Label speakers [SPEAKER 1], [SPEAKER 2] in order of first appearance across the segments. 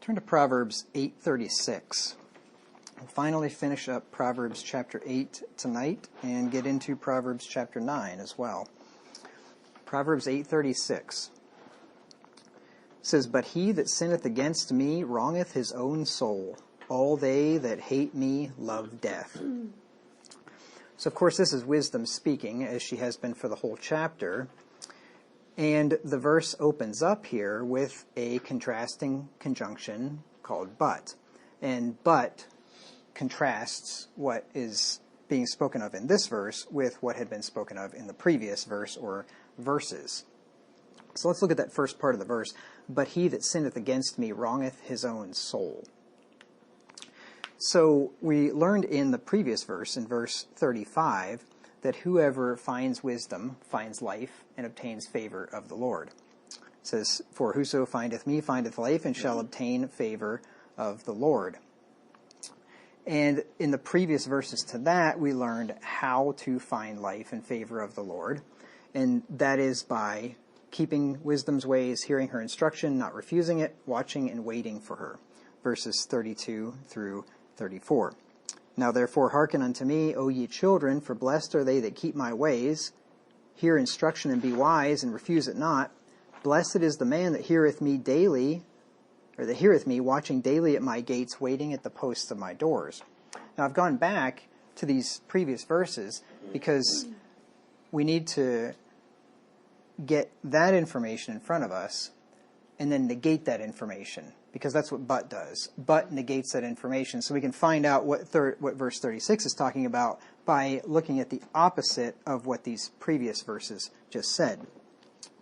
[SPEAKER 1] Turn to Proverbs 8:36. We'll finally finish up Proverbs chapter 8 tonight and get into Proverbs chapter 9 as well. Proverbs 8:36 says, "But he that sinneth against me wrongeth his own soul. All they that hate me love death." So, of course, this is wisdom speaking, as she has been for the whole chapter. And the verse opens up here with a contrasting conjunction called but. And but contrasts what is being spoken of in this verse with what had been spoken of in the previous verse or verses. So let's look at that first part of the verse. "But he that sinneth against me wrongeth his own soul." So we learned in the previous verse, in verse 35, that whoever finds wisdom finds life and obtains favor of the Lord. It says, "For whoso findeth me findeth life and shall obtain favor of the Lord." And in the previous verses to that, we learned how to find life and favor of the Lord. And that is by keeping wisdom's ways, hearing her instruction, not refusing it, watching and waiting for her. Verses 32 through 34. "Now therefore hearken unto me, O ye children, for blessed are they that keep my ways. Hear instruction and be wise, and refuse it not. Blessed is the man that heareth me daily, or that heareth me, watching daily at my gates, waiting at the posts of my doors." Now I've gone back to these previous verses because we need to get that information in front of us and then negate that information, because that's what but does. But negates that information, so we can find out what verse 36 is talking about by looking at the opposite of what these previous verses just said.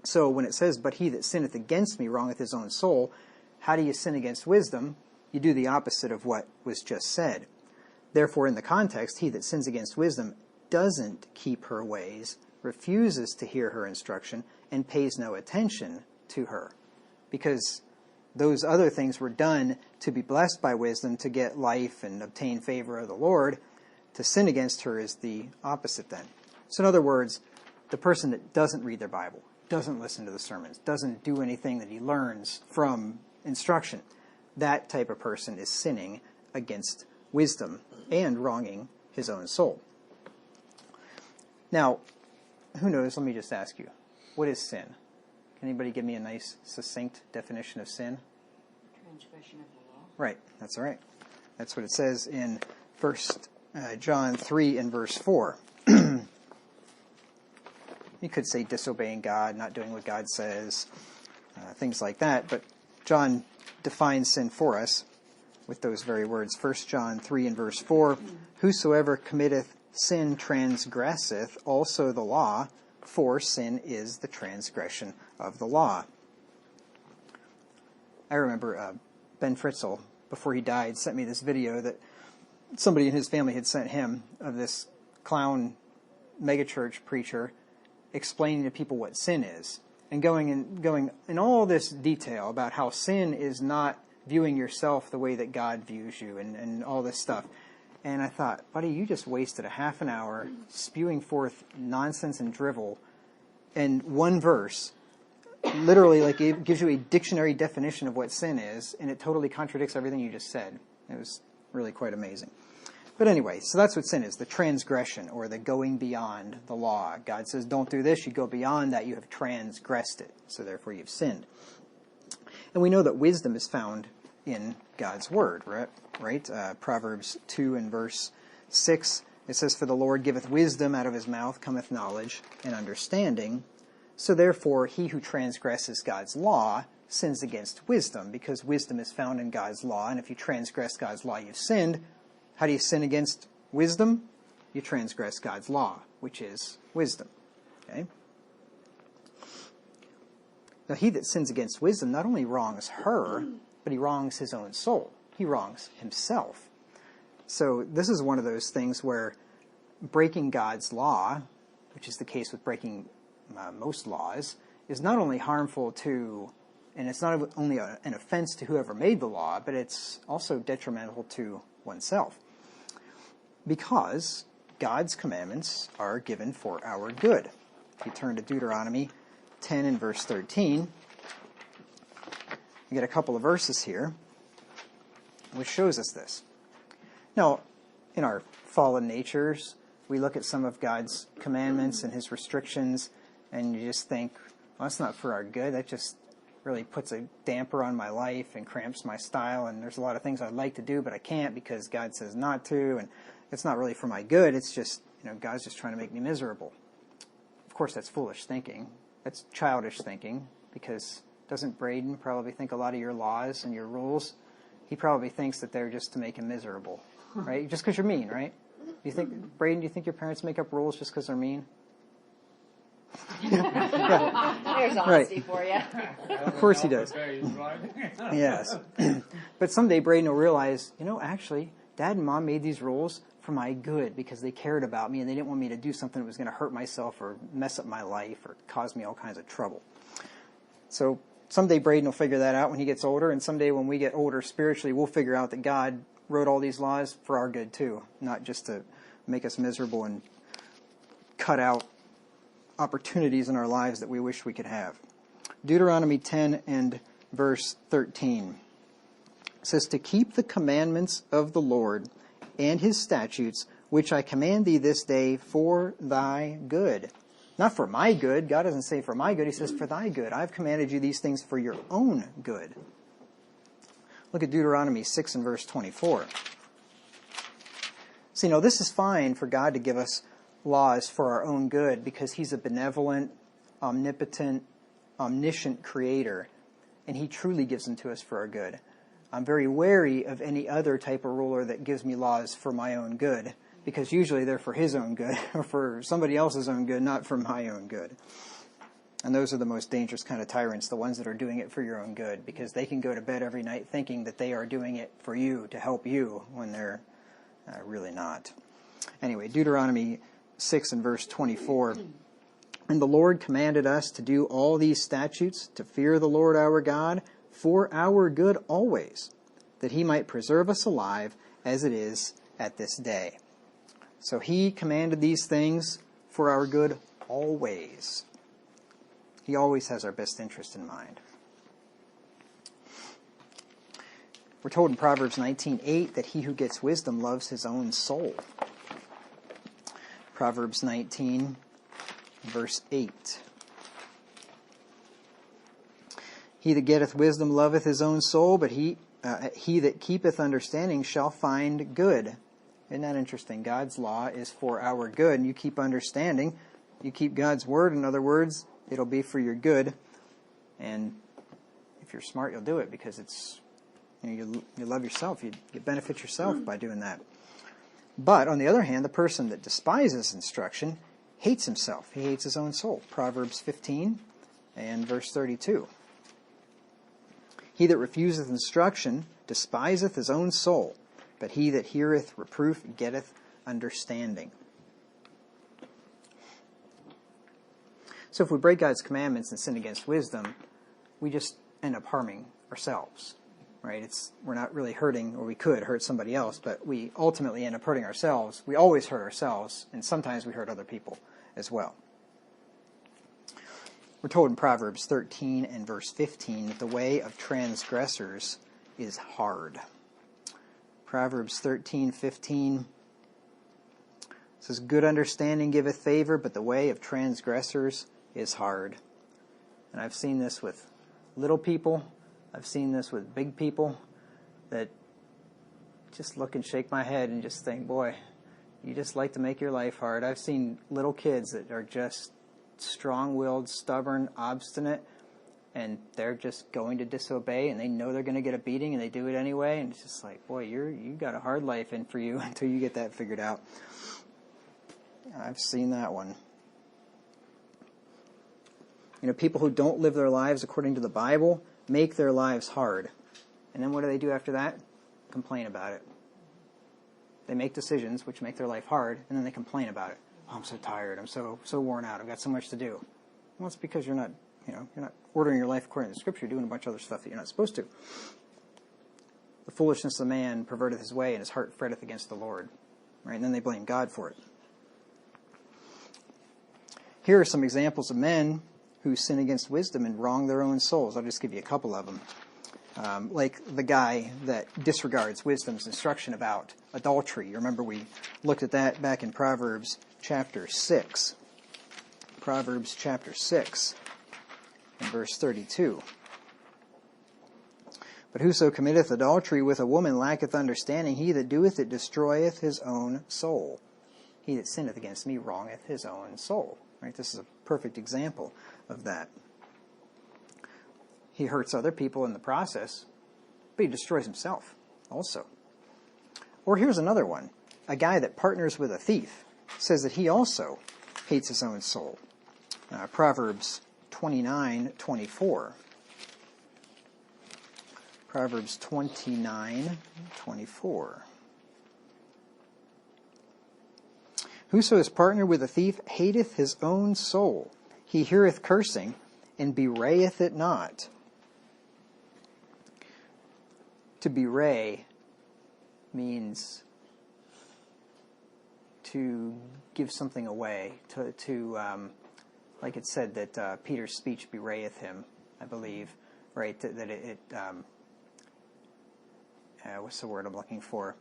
[SPEAKER 1] So when it says, "But he that sinneth against me wrongeth his own soul," how do you sin against wisdom? You do the opposite of what was just said. Therefore, in the context, he that sins against wisdom doesn't keep her ways, refuses to hear her instruction, and pays no attention to her. Because those other things were done to be blessed by wisdom, to get life and obtain favor of the Lord. To sin against her is the opposite then. So in other words, the person that doesn't read their Bible, doesn't listen to the sermons, doesn't do anything that he learns from instruction, that type of person is sinning against wisdom and wronging his own soul. Now, who knows? Let me just ask you, what is sin? Can anybody give me a nice, succinct definition of sin?
[SPEAKER 2] Transgression of the law.
[SPEAKER 1] Right, that's all right. That's what it says in 1 John 3 and verse 4. You could say disobeying God, not doing what God says, things like that. But John defines sin for us with those very words. 1 John 3 and verse 4, "Whosoever committeth sin transgresseth also the law, for sin is the transgression of the law." I remember Ben Fritzl, before he died, sent me this video that somebody in his family had sent him of this clown megachurch preacher explaining to people what sin is, and going in all this detail about how sin is not viewing yourself the way that God views you, and all this stuff. And I thought, buddy, you just wasted a half an hour spewing forth nonsense and drivel, and one verse literally, like, it gives you a dictionary definition of what sin is, and it totally contradicts everything you just said. It was really quite amazing. But anyway, so that's what sin is, the transgression, or the going beyond the law. God says, don't do this, you go beyond that, you have transgressed it, so therefore you've sinned. And we know that wisdom is found in God's Word, right? Proverbs 2 and verse 6, it says, "For the Lord giveth wisdom, out of his mouth cometh knowledge and understanding. So therefore he who transgresses God's law sins against wisdom," because wisdom is found in God's law, and if you transgress God's law, you've sinned. How do you sin against wisdom? You transgress God's law, which is wisdom. Okay? Now, he that sins against wisdom not only wrongs her, but he wrongs his own soul. He wrongs himself. So this is one of those things where breaking God's law, which is the case with breaking most laws, is not only harmful to, and it's not only an offense to whoever made the law, but it's also detrimental to oneself. Because God's commandments are given for our good. If you turn to Deuteronomy 10 and verse 13, you get a couple of verses here. which shows us this. Now, in our fallen natures, we look at some of God's commandments and his restrictions, and you just think, well, that's not for our good. That just really puts a damper on my life and cramps my style, and there's a lot of things I'd like to do, but I can't because God says not to, and it's not really for my good. It's just, God's just trying to make me miserable. Of course, that's foolish thinking. That's childish thinking, because doesn't Braden probably think a lot of your laws and your rules? He probably thinks that they're just to make him miserable, right? Just because you're mean, right? Braden, do you think your parents make up rules just because they're mean?
[SPEAKER 2] There's honesty for you.
[SPEAKER 1] Of course he does. Yes. But someday Braden will realize, actually, Dad and Mom made these rules for my good because they cared about me and they didn't want me to do something that was going to hurt myself or mess up my life or cause me all kinds of trouble. So someday Braden will figure that out when he gets older, and someday when we get older spiritually, we'll figure out that God wrote all these laws for our good too, not just to make us miserable and cut out opportunities in our lives that we wish we could have. Deuteronomy 10 and verse 13 says, to keep the commandments of the Lord and his statutes, which I command thee this day for thy good. Not for my good. God doesn't say for my good. He says for thy good. I've commanded you these things for your own good. Look at Deuteronomy 6 and verse 24. So, this is fine for God to give us laws for our own good because he's a benevolent, omnipotent, omniscient creator, and he truly gives them to us for our good. I'm very wary of any other type of ruler that gives me laws for my own good, because usually they're for his own good or for somebody else's own good, not for my own good. And those are the most dangerous kind of tyrants, the ones that are doing it for your own good, because they can go to bed every night thinking that they are doing it for you, to help you, when they're really not. Anyway, Deuteronomy 6 and verse 24. And the Lord commanded us to do all these statutes, to fear the Lord our God, for our good always, that he might preserve us alive as it is at this day. So he commanded these things for our good always. He always has our best interest in mind. We're told in Proverbs 19:8 that he who gets wisdom loves his own soul. Proverbs 19, verse 8. He that getteth wisdom loveth his own soul, but he that keepeth understanding shall find good. Isn't that interesting? God's law is for our good, and you keep understanding. You keep God's word. In other words, it'll be for your good. And if you're smart, you'll do it because it's you love yourself. You benefit yourself by doing that. But on the other hand, the person that despises instruction hates himself. He hates his own soul. Proverbs 15 and verse 32. He that refuseth instruction despiseth his own soul, but he that heareth reproof getteth understanding. So if we break God's commandments and sin against wisdom, we just end up harming ourselves, right? We're not really hurting, or we could hurt somebody else, but we ultimately end up hurting ourselves. We always hurt ourselves, and sometimes we hurt other people as well. We're told in Proverbs 13 and verse 15 that the way of transgressors is hard. Proverbs 13:15 says, good understanding giveth favor, but the way of transgressors is hard. And I've seen this with little people. I've seen this with big people that just look and shake my head and just think, boy, you just like to make your life hard. I've seen little kids that are just strong-willed, stubborn, obstinate, and they're just going to disobey, and they know they're going to get a beating, and they do it anyway. And it's just like, boy, you got a hard life in for you until you get that figured out. I've seen that one. People who don't live their lives according to the Bible make their lives hard. And then what do after that? Complain about it. They make decisions which make their life hard, and then they complain about it. Oh, I'm so tired. I'm so worn out. I've got so much to do. Well, it's because you're not ordering your life according to Scripture. You're doing a bunch of other stuff that you're not supposed to. The foolishness of man perverteth his way, and his heart fretteth against the Lord. Right? And then they blame God for it. Here are some examples of men who sin against wisdom and wrong their own souls. I'll just give you a couple of them. Like the guy that disregards wisdom's instruction about adultery. You remember we looked at that back in Proverbs chapter 6. Proverbs chapter 6 and verse 32. But whoso committeth adultery with a woman lacketh understanding. He that doeth it destroyeth his own soul. He that sinneth against me wrongeth his own soul. Right? This is a perfect example of that. He hurts other people in the process, but he destroys himself also. Or here's another one. A guy that partners with a thief says that he also hates his own soul. Proverbs 29:24. Proverbs 29:24. Whoso is partnered with a thief hateth his own soul. He heareth cursing, and bewrayeth it not. To bewray means to give something away, like it said that Peter's speech bewrayeth him, I believe, right? What's the word I'm looking for?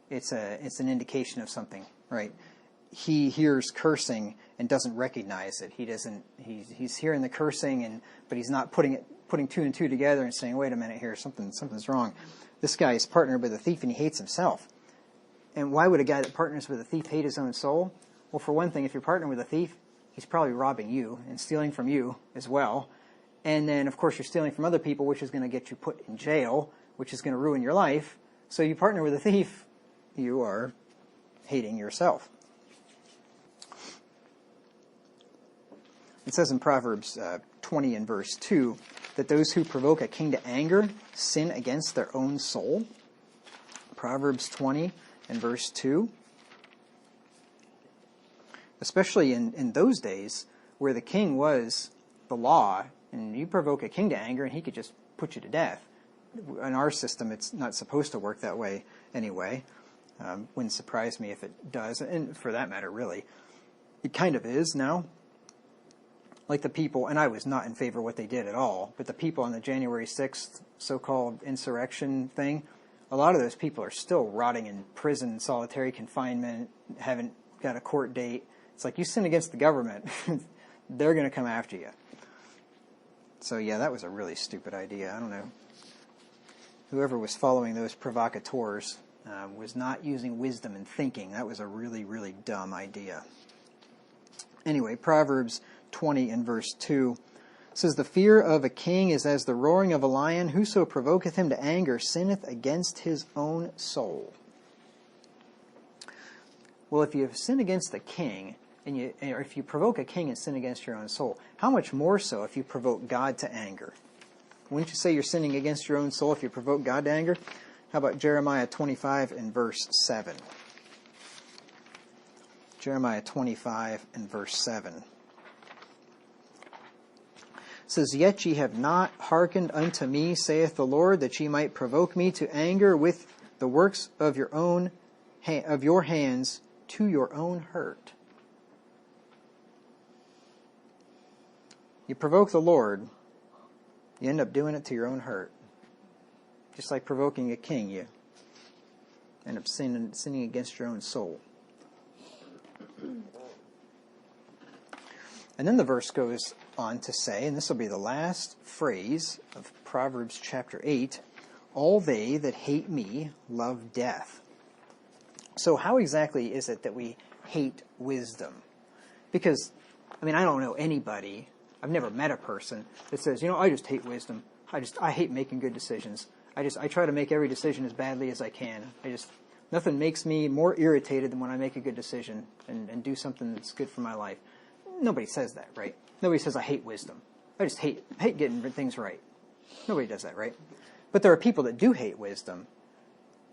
[SPEAKER 1] It's an indication of something, right? He hears cursing and doesn't recognize it. He's hearing the cursing, but he's not putting two and two together and saying, wait a minute here, something's wrong. This guy is partnered with a thief and he hates himself. And why would a guy that partners with a thief hate his own soul? Well, for one thing, if you're partnering with a thief, he's probably robbing you and stealing from you as well. And then, of course, you're stealing from other people, which is going to get you put in jail, which is going to ruin your life. So you partner with a thief, you are hating yourself. It says in Proverbs 20 and verse 2 that those who provoke a king to anger sin against their own soul. Proverbs 20 and verse 2. Especially in those days where the king was the law, and you provoke a king to anger and he could just put you to death. In our system, it's not supposed to work that way anyway. Wouldn't surprise me if it does, and for that matter, really. It kind of is now. Like the people, and I was not in favor of what they did at all, but the people on the January 6th so-called insurrection thing, a lot of those people are still rotting in prison, solitary confinement, haven't got a court date. It's like you sin against the government, they're going to come after you. So yeah, that was a really stupid idea. I don't know. Whoever was following those provocateurs was not using wisdom and thinking. That was a really, really dumb idea. Anyway, Proverbs 20 and verse 2 says, the fear of a king is as the roaring of a lion. Whoso provoketh him to anger sinneth against his own soul. Well, if you sin against the king, or if you provoke a king and sin against your own soul, how much more so if you provoke God to anger? Wouldn't you say you're sinning against your own soul if you provoke God to anger? How about Jeremiah 25 and verse 7? Jeremiah 25 and verse 7. It says, yet ye have not hearkened unto me, saith the Lord, that ye might provoke me to anger with the works of your hands to your own hurt. You provoke the Lord, you end up doing it to your own hurt. Just like provoking a king, you end up sinning against your own soul. And then the verse goes on to say, and this will be the last phrase of Proverbs chapter 8, all they that hate me love death. So how exactly is it that we hate wisdom? Because, I don't know anybody, I've never met a person that says, I just hate wisdom. I hate making good decisions. I try to make every decision as badly as I can. Nothing makes me more irritated than when I make a good decision and do something that's good for my life. Nobody says that, right? Nobody says I hate wisdom. I just hate getting things right. Nobody does that, right? But there are people that do hate wisdom.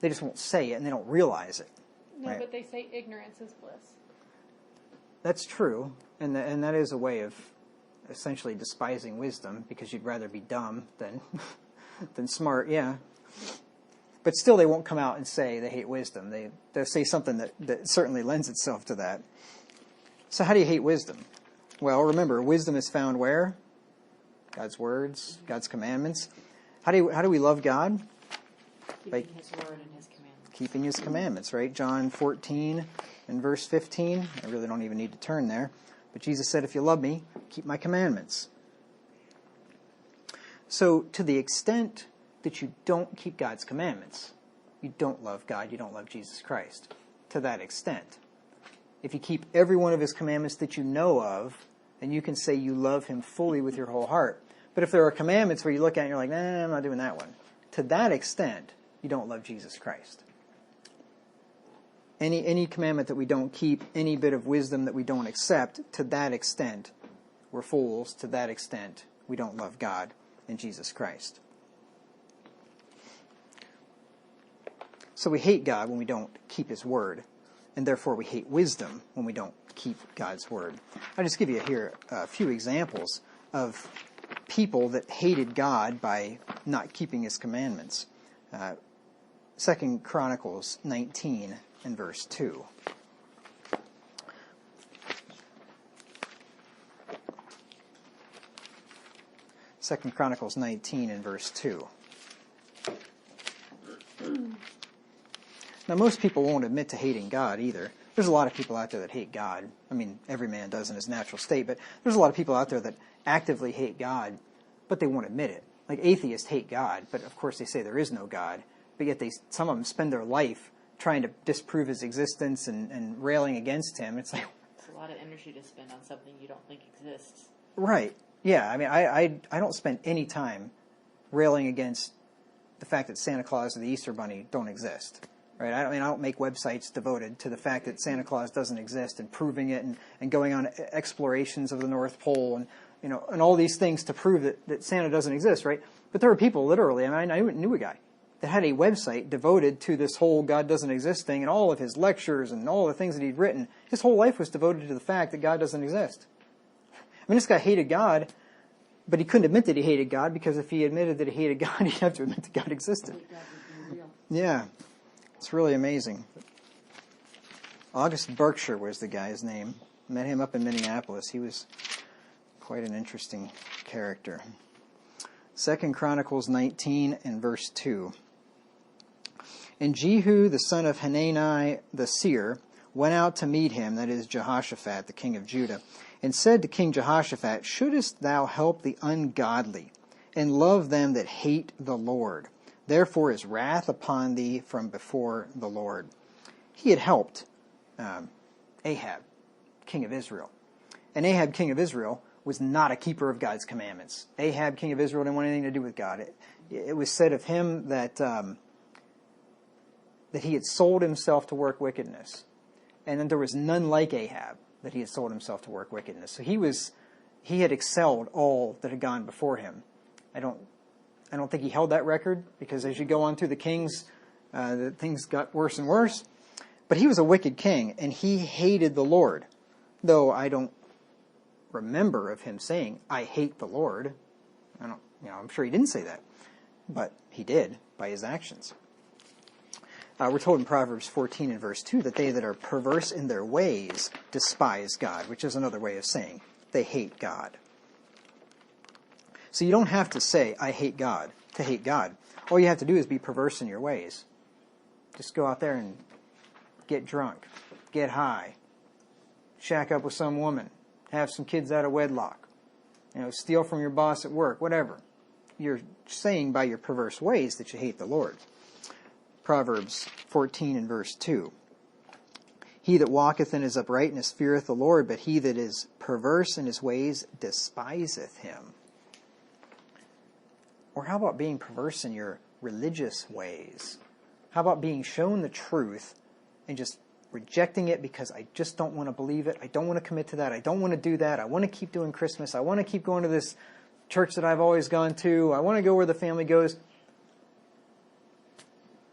[SPEAKER 1] They just won't say it and they don't realize it.
[SPEAKER 2] No,
[SPEAKER 1] right?
[SPEAKER 2] But they say ignorance is bliss.
[SPEAKER 1] That's true, and that is a way of essentially despising wisdom, because you'd rather be dumb than smart, yeah. But still they won't come out and say they hate wisdom. They'll say something that certainly lends itself to that. So how do you hate wisdom? Well, remember, wisdom is found where? God's words, God's commandments. How do we love God?
[SPEAKER 3] Keeping His word and His commandments.
[SPEAKER 1] Keeping His commandments, right? John 14 and verse 15. I really don't even need to turn there. But Jesus said, if you love me, keep my commandments. So to the extent that you don't keep God's commandments, you don't love God, you don't love Jesus Christ. To that extent. If you keep every one of His commandments that you know of, then you can say you love Him fully with your whole heart. But if there are commandments where you look at it and you're like, nah, I'm not doing that one. To that extent, you don't love Jesus Christ. Any commandment that we don't keep, any bit of wisdom that we don't accept, to that extent, we're fools. To that extent, we don't love God and Jesus Christ. So we hate God when we don't keep His word, and therefore we hate wisdom when we don't keep God's word. I'll just give you here a few examples of people that hated God by not keeping His commandments. 2 Chronicles 19 and verse 2. Second Chronicles 19 and verse 2. Now, most people won't admit to hating God either. There's a lot of people out there that hate God. I mean, every man does in his natural state, but there's a lot of people out there that actively hate God, but they won't admit it. Like atheists hate God, but of course they say there is no God. But yet some of them spend their life trying to disprove His existence and railing against Him. It's like,
[SPEAKER 3] it's a lot of energy to spend on something you don't think exists.
[SPEAKER 1] Right. Yeah. I mean, I don't spend any time railing against the fact that Santa Claus or the Easter Bunny don't exist. Right. I don't make websites devoted to the fact that Santa Claus doesn't exist and proving it and going on explorations of the North Pole and and all these things to prove that Santa doesn't exist. Right. But there are people literally. I mean, I knew a guy that had a website devoted to this whole God doesn't exist thing, and all of his lectures and all the things that he'd written. His whole life was devoted to the fact that God doesn't exist. I mean, this guy hated God, but he couldn't admit that he hated God, because if he admitted that he hated God, he'd have to admit that God existed. Yeah, it's really amazing. August Berkshire was the guy's name. Met him up in Minneapolis. He was quite an interesting character. 2 Chronicles 19 and verse 2. And Jehu, the son of Hanani the seer, went out to meet him, that is Jehoshaphat, the king of Judah, and said to King Jehoshaphat, shouldest thou help the ungodly, and love them that hate the Lord? Therefore is wrath upon thee from before the Lord. He had helped Ahab, king of Israel. And Ahab, king of Israel, was not a keeper of God's commandments. Ahab, king of Israel, didn't want anything to do with God. It was said of him that he had sold himself to work wickedness. And then there was none like Ahab, that he had sold himself to work wickedness. So he had excelled all that had gone before him. I don't think he held that record, because as you go on through the kings, the things got worse and worse. But he was a wicked king, and he hated the Lord. Though I don't remember of him saying, I hate the Lord. I'm sure he didn't say that. But he did by his actions. We're told in Proverbs 14 and verse 2 that they that are perverse in their ways despise God, which is another way of saying they hate God. So you don't have to say, I hate God, to hate God. All you have to do is be perverse in your ways. Just go out there and get drunk, get high, shack up with some woman, have some kids out of wedlock, steal from your boss at work, whatever. You're saying by your perverse ways that you hate the Lord. Proverbs 14 and verse 2. He that walketh in his uprightness feareth the Lord, but he that is perverse in his ways despiseth him. Or how about being perverse in your religious ways? How about being shown the truth and just rejecting it because I just don't want to believe it. I don't want to commit to that. I don't want to do that. I want to keep doing Christmas. I want to keep going to this church that I've always gone to. I want to go where the family goes.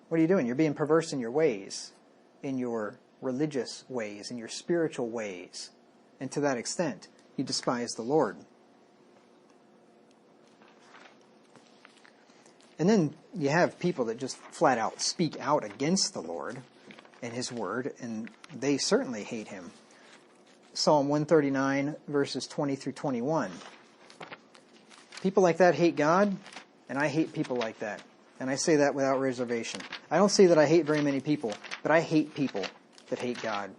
[SPEAKER 1] What are you doing? You're being perverse in your ways, in your religious ways, in your spiritual ways. And to that extent, you despise the Lord. And then you have people that just flat out speak out against the Lord and His Word, and they certainly hate Him. Psalm 139, verses 20 through 21. People like that hate God. And I hate people like that. And I say that without reservation. I don't say that I hate very many people, but I hate people that hate God,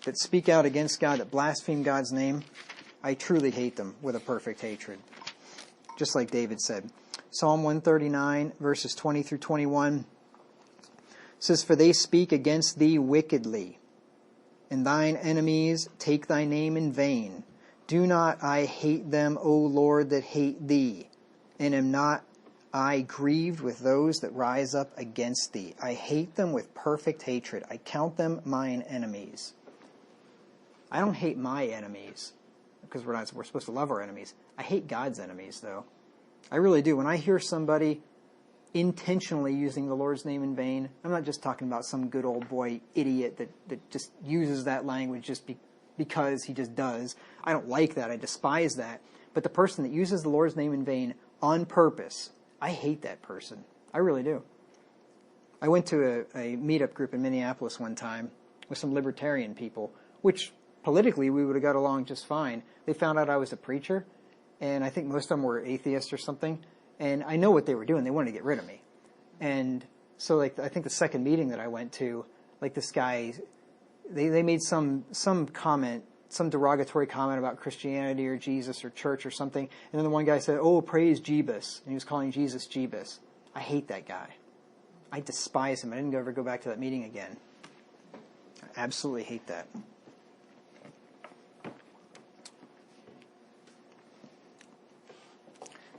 [SPEAKER 1] that speak out against God, that blaspheme God's name. I truly hate them with a perfect hatred. Just like David said. Psalm 139, verses 20 through 21 says, "For they speak against thee wickedly, and thine enemies take thy name in vain. Do not I hate them, O Lord, that hate thee? And am not I grieved with those that rise up against thee? I hate them with perfect hatred. I count them mine enemies." I don't hate my enemies, because we're supposed to love our enemies. I hate God's enemies, though. I really do. When I hear somebody intentionally using the Lord's name in vain, I'm not just talking about some good old boy idiot that just uses that language just because he just does. I don't like that. I despise that. But the person that uses the Lord's name in vain on purpose, I hate that person. I really do. I went to a meetup group in Minneapolis one time with some libertarian people, which politically we would have got along just fine. They found out I was a preacher, and I think most of them were atheists or something. And I know what they were doing. They wanted to get rid of me. And so, I think the second meeting that I went to, this guy, they made some comment, some derogatory comment about Christianity or Jesus or church or something. And then the one guy said, "Oh, praise Jebus." And he was calling Jesus Jebus. I hate that guy. I despise him. I didn't ever go back to that meeting again. I absolutely hate that.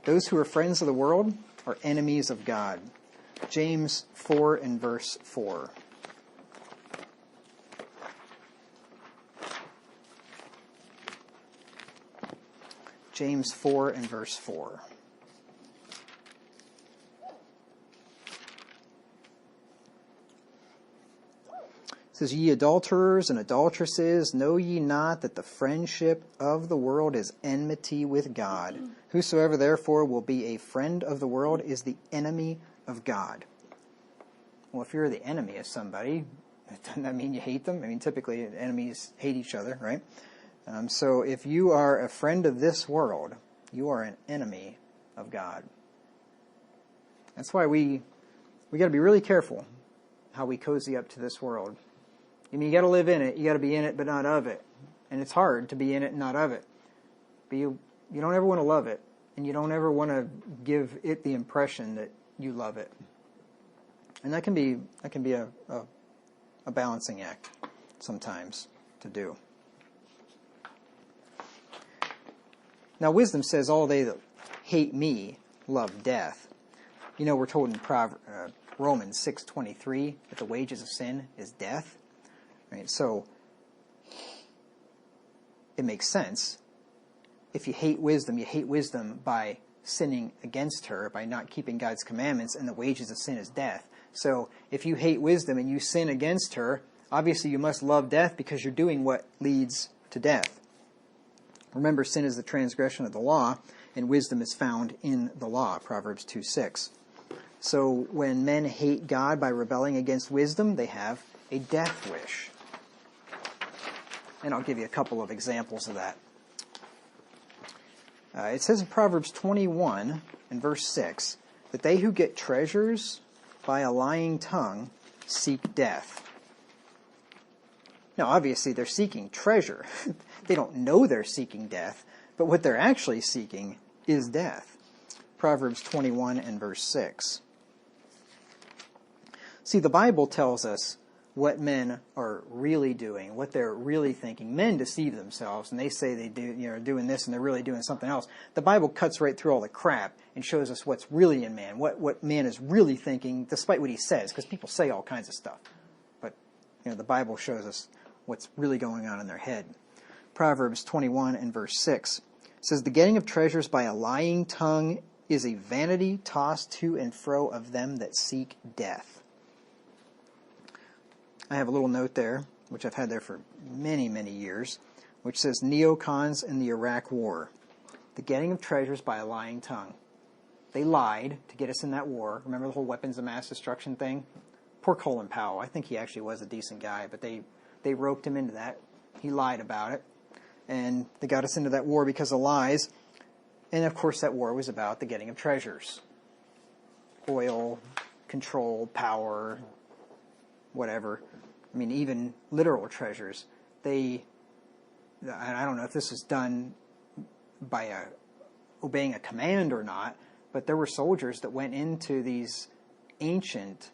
[SPEAKER 1] Those who are friends of the world are enemies of God. James 4 and verse 4. James 4 and verse 4. It says, "Ye adulterers and adulteresses, know ye not that the friendship of the world is enmity with God? Whosoever therefore will be a friend of the world is the enemy of God." Well, if you're the enemy of somebody, doesn't that mean you hate them? I mean, typically enemies hate each other, right? So if you are a friend of this world, you are an enemy of God. That's why we got to be really careful how we cozy up to this world. I mean, you got to live in it. You got to be in it, but not of it. And it's hard to be in it and not of it. But you don't ever want to love it, and you don't ever want to give it the impression that you love it. And that can be a balancing act sometimes to do. Now, wisdom says, "All they that hate me love death." You know, we're told in Romans 6:23 that the wages of sin is death. Right? So it makes sense. If you hate wisdom by sinning against her, by not keeping God's commandments, and the wages of sin is death. So if you hate wisdom and you sin against her, obviously you must love death because you're doing what leads to death. Remember, sin is the transgression of the law, and wisdom is found in the law, Proverbs 2:6. So when men hate God by rebelling against wisdom, they have a death wish. And I'll give you a couple of examples of that. It says in Proverbs 21 and verse 6 that they who get treasures by a lying tongue seek death. Now, obviously, they're seeking treasure. They don't know they're seeking death, but what they're actually seeking is death. Proverbs 21 and verse 6. See, the Bible tells us what men are really doing, what they're really thinking. Men deceive themselves, and they say they are doing this, and they're really doing something else. The Bible cuts right through all the crap and shows us what's really in man, what man is really thinking, despite what he says, because people say all kinds of stuff. But the Bible shows us what's really going on in their head. Proverbs 21 and verse 6 says, "The getting of treasures by a lying tongue is a vanity tossed to and fro of them that seek death." I have a little note there, which I've had there for many, many years, which says neocons in the Iraq War. The getting of treasures by a lying tongue. They lied to get us in that war. Remember the whole weapons of mass destruction thing? Poor Colin Powell. I think he actually was a decent guy, but they roped him into that. He lied about it. And they got us into that war because of lies. And of course that war was about the getting of treasures. oil, control, power, whatever. I mean, even literal treasures. I don't know if this was done by obeying a command or not, but there were soldiers that went into these ancient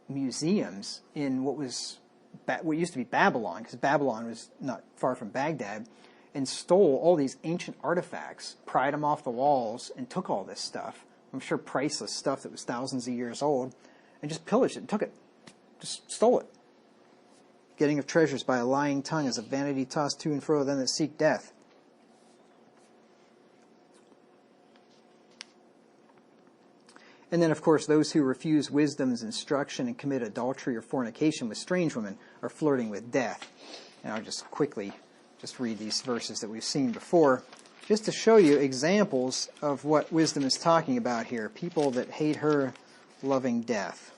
[SPEAKER 1] museums in what used to be Babylon, because Babylon was not far from Baghdad, and stole all these ancient artifacts, pried them off the walls, and took all this stuff. I'm sure priceless stuff that was thousands of years old, and just pillaged it and took it. Just stole it. Getting of treasures by a lying tongue is a vanity tossed to and fro of them that seek death. And then, of course, those who refuse wisdom's instruction and commit adultery or fornication with strange women are flirting with death. And I'll just quickly read these verses that we've seen before, just to show you examples of what wisdom is talking about here. People that hate her loving death.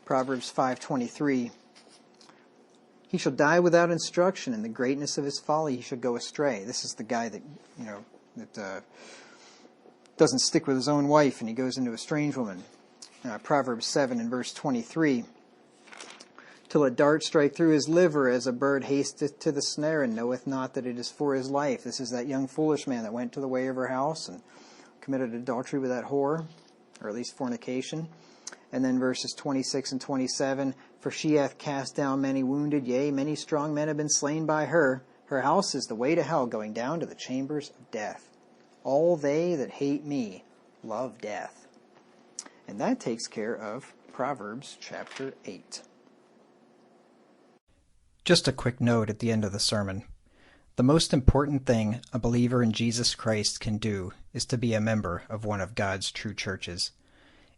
[SPEAKER 1] Proverbs 5:23. He shall die without instruction, in the greatness of his folly he shall go astray. This is the guy that doesn't stick with his own wife, and he goes into a strange woman. Proverbs 7 and verse 23. Till a dart strike through his liver, as a bird hasteth to the snare, and knoweth not that it is for his life. This is that young foolish man that went to the way of her house and committed adultery with that whore, or at least fornication. And then verses 26 and 27. For she hath cast down many wounded, yea, many strong men have been slain by her. Her house is the way to hell, going down to the chambers of death. All they that hate me love death. And that takes care of Proverbs chapter 8. Just a quick note at the end of the sermon. The most important thing a believer in Jesus Christ can do is to be a member of one of God's true churches.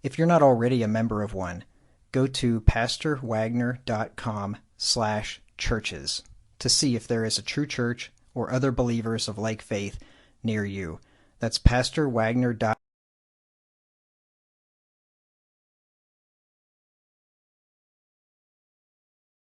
[SPEAKER 1] If you're not already a member of one, go to pastorwagner.com/churches to see if there is a true church or other believers of like faith near you. That's pastorwagner.com.